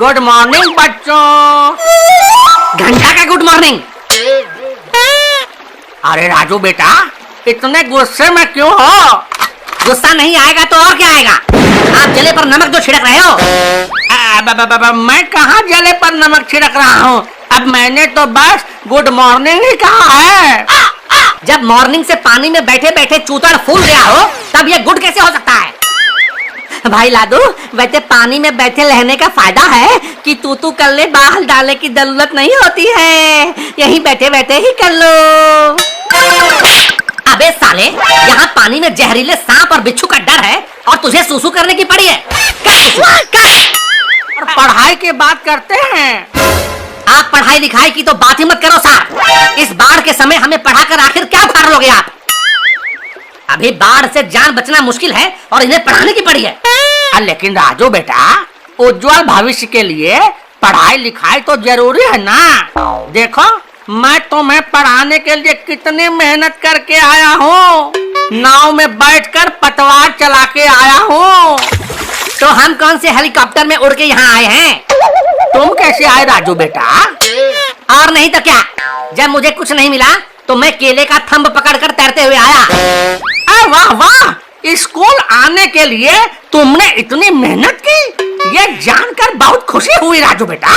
Good morning बच्चों। घंटा का गुड मॉर्निंग। अरे राजू बेटा, इतने गुस्से में क्यों हो? गुस्सा नहीं आएगा तो और क्या आएगा? आप जले पर नमक जो छिड़क रहे हो। मैं कहाँ जले पर नमक छिड़क रहा हूँ? अब मैंने तो बस गुड मॉर्निंग ही कहा है। जब मॉर्निंग से पानी में बैठे बैठे चूतड़ फूल गया हो तब ये गुड कैसे हो सकता है? भाई लादू, वैसे पानी में बैठे रहने का फायदा है कि तू कर ले, बाहर डालने की जरूरत नहीं होती है, यहीं बैठे बैठे ही कर लो। अबे साले, यहाँ पानी में जहरीले सांप और बिच्छू का डर है और तुझे सूसू करने की पड़ी है। और पढ़ाई की बात करते हैं। आप पढ़ाई लिखाई की तो बात ही मत करो साहब। इस बाढ़ के समय हमें पढ़ाकर आखिर क्या उखाड़ लोगे आप? अभी बाढ़ से जान बचना मुश्किल है और इन्हें पढ़ाने की पड़ी है। लेकिन राजू बेटा, उज्जवल भविष्य के लिए पढ़ाई लिखाई तो जरूरी है ना। देखो, मैं तुम्हें पढ़ाने के लिए कितनी मेहनत करके आया हूँ। नाव में बैठकर पतवार चला के आया हूँ। तो हम कौन से हेलीकॉप्टर में उड़ के यहाँ आए हैं? तुम कैसे आए राजू बेटा? और नहीं तो क्या, जब मुझे कुछ नहीं मिला तो मैं केले का थंब पकड़कर तैरते हुए आया। वाह वाह, स्कूल आने के लिए तुमने इतनी मेहनत की, ये जानकर बहुत खुशी हुई राजू बेटा।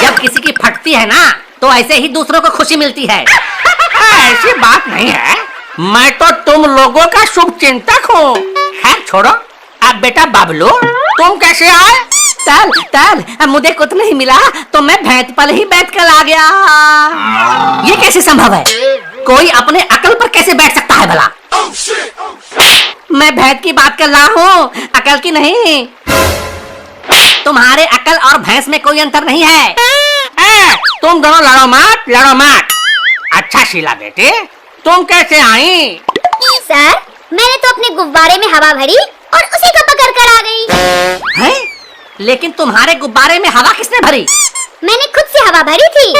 जब किसी की फटती है ना तो ऐसे ही दूसरों को खुशी मिलती है। ऐसी बात नहीं है, मैं तो तुम लोगों का शुभ चिंतक हूँ। खैर छोड़ो। अब बेटा बाबलू, तुम कैसे आए? तल मुझे कुछ नहीं मिला तो मैं भैंस पर ही बैठ कर आ गया। ये कैसे संभव है? कोई अपने अकल पर कैसे बैठ सकता है भला? मैं भैंस की बात कर रहा हूँ, अकल की नहीं। तुम्हारे अकल और भैंस में कोई अंतर नहीं है। तुम दोनों लड़ो मत। अच्छा शीला बेटे, तुम कैसे आई? सर, मैंने तो अपने गुब्बारे में हवा भरी और उसी को पकड़ कर आ गई। हैं? लेकिन तुम्हारे गुब्बारे में हवा किसने भरी? मैंने खुद से हवा भरी थी।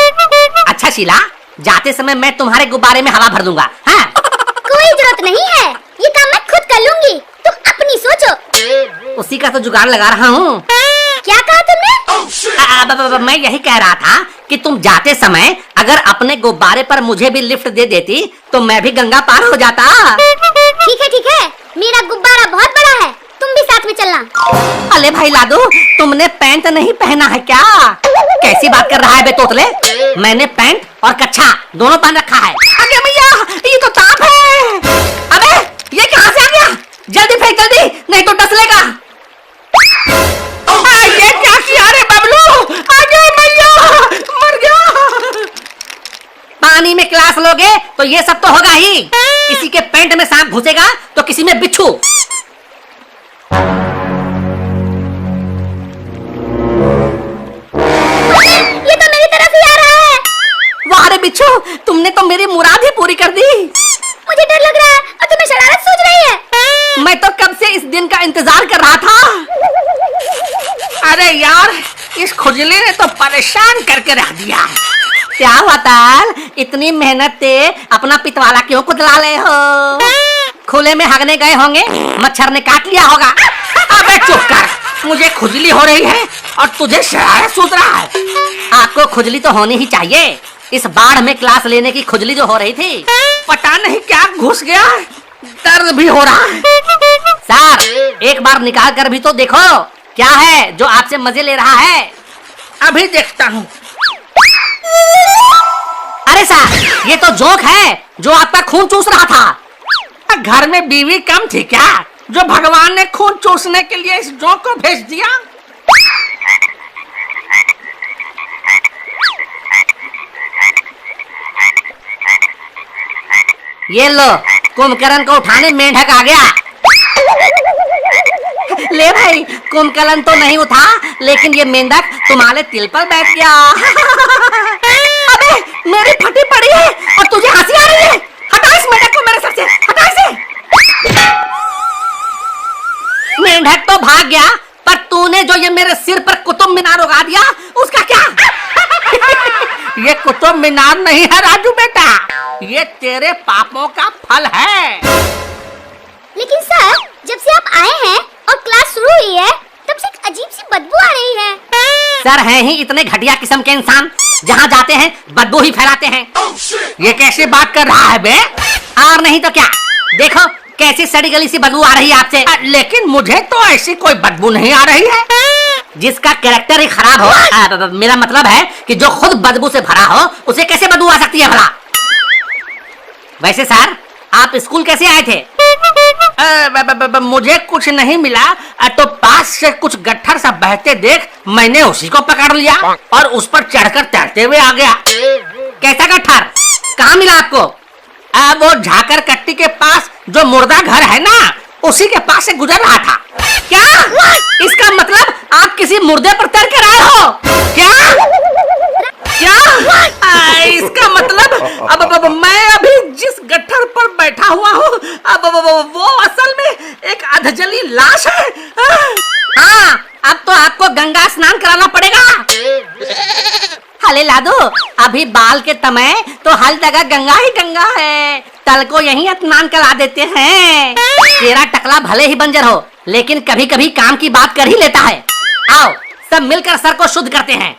अच्छा शीला, जाते समय मैं तुम्हारे गुब्बारे में हवा भर दूंगा। हाँ? कोई जरूरत नहीं है, ये काम मैं खुद कर लूंगी, तुम अपनी सोचो। उसी का तो जुगाड़ लगा रहा हूँ। क्या कहा तुमने? मैं यही कह रहा था कि तुम जाते समय अगर अपने गुब्बारे पर मुझे भी लिफ्ट दे देती तो मैं भी गंगा पार हो जाता। ठीक है, मेरा गुब्बारा बहुत बड़ा है, तुम भी साथ में चलना। अरे भाई लादू, तुमने पैंट नहीं पहना है क्या? कैसी बात कर रहा है बे तोतले? मैंने पैंट और कच्छा दोनों पहन रखा है। अरे भैया, ये तो ताप है। अबे ये कहाँ से आ गया? जल्दी फेंक जल्दी, नहीं तो टसलेगा। ये क्या किया रे बबलू? अरे भैया, मर गया। पानी में क्लास लोगे तो ये सब तो होगा ही। किसी के पैंट में सांप घुसेगा तो किसी में बिच्छू। ये तो मेरी तरफ ही आ रहा है। वाह रे बिच्छू, तुमने तो मेरी मुराद ही पूरी कर दी। मुझे डर लग रहा है और तुम्हें शरारत सूझ रही है। मैं तो कब से इस दिन का इंतजार कर रहा था। अरे यार, इस खुजली ने तो परेशान करके रख दिया। क्या हुआ ताल, इतनी मेहनत से अपना पितवाला क्यों कुदला ले हो? खुले में हगने गए होंगे, मच्छर ने काट लिया होगा। अबे चुप कर, मुझे खुजली हो रही है और तुझे शरारत सूझ रहा है। आपको खुजली तो होनी ही चाहिए। इस बाढ़ में क्लास लेने की खुजली जो हो रही थी, पता नहीं क्या घुस गया, दर्द भी हो रहा है। सर, एक बार निकाल कर भी तो देखो, क्या है जो आपसे मजे ले रहा है? अभी देखता हूँ। अरे सर, ये तो जोंक है जो आपका खून चूस रहा था। घर में बीवी कम थी क्या जो भगवान ने खून चूसने के लिए इस जोंक को भेज दिया? ये लो, कुंभकर्ण को उठाने मेंढक आ गया। ले भाई, कुंभकर्ण तो नहीं उठा, लेकिन ये मेंढक तुम्हारे तिल पर बैठ गया। अबे मेरी फटी पड़ी है और तुझे हंसी आ रही है। हटा इस मेंढक को मेरे सर से, हटा इसे। मेंढक तो भाग गया, पर तूने जो ये मेरे सिर पर कुतुब मीनार उगा दिया, उसका क्या? ये कुतुब मीनार नहीं है राजू बेटा, ये तेरे पापों का फल है। लेकिन सर, जब से आप आए हैं और क्लास शुरू हुई है, तब से एक अजीब सी बदबू आ रही है। सर हैं ही इतने घटिया किस्म के इंसान, जहाँ जाते हैं बदबू ही फैलाते हैं। ये कैसी बात कर रहा है बे? और नहीं तो क्या, देखो कैसी सड़ी गली सी बदबू आ रही है आपसे। लेकिन मुझे तो ऐसी कोई बदबू नहीं आ रही है। जिसका कैरेक्टर ही खराब हो, मेरा मतलब है कि जो खुद बदबू से भरा हो, उसे कैसे बदबू आ सकती है भला? वैसे सर, आप स्कूल कैसे आए थे? मुझे कुछ नहीं मिला, तो पास से कुछ गट्ठर सा बहते देख मैंने उसी को पकड़ लिया और उस पर चढ़कर तैरते हुए आ गया। कैसा गट्ठर? कहाँ मिला आपको? वो झाकर कट्टी के पास जो मुर्दा घर है ना, उसी के पास से गुजर रहा था। क्या? इसका मतलब आप किसी मुर्दे पर तैर कर आए हो क्या? क्या? इसका मतलब अब मैं अभी जिस गट्ठर पर बैठा हुआ हूँ, अब वो असल में एक अधजली लाश है। हाँ, अब तो आपको गंगा स्नान कराना पड़ेगा। हले लादो, अभी बाल के तमय तो हर जगह गंगा ही गंगा है। तल को यहीं स्नान करा देते हैं। तेरा टकला भले ही बंजर हो, लेकिन कभी कभी काम की बात कर ही लेता है। आओ सब मिलकर सर को शुद्ध करते हैं।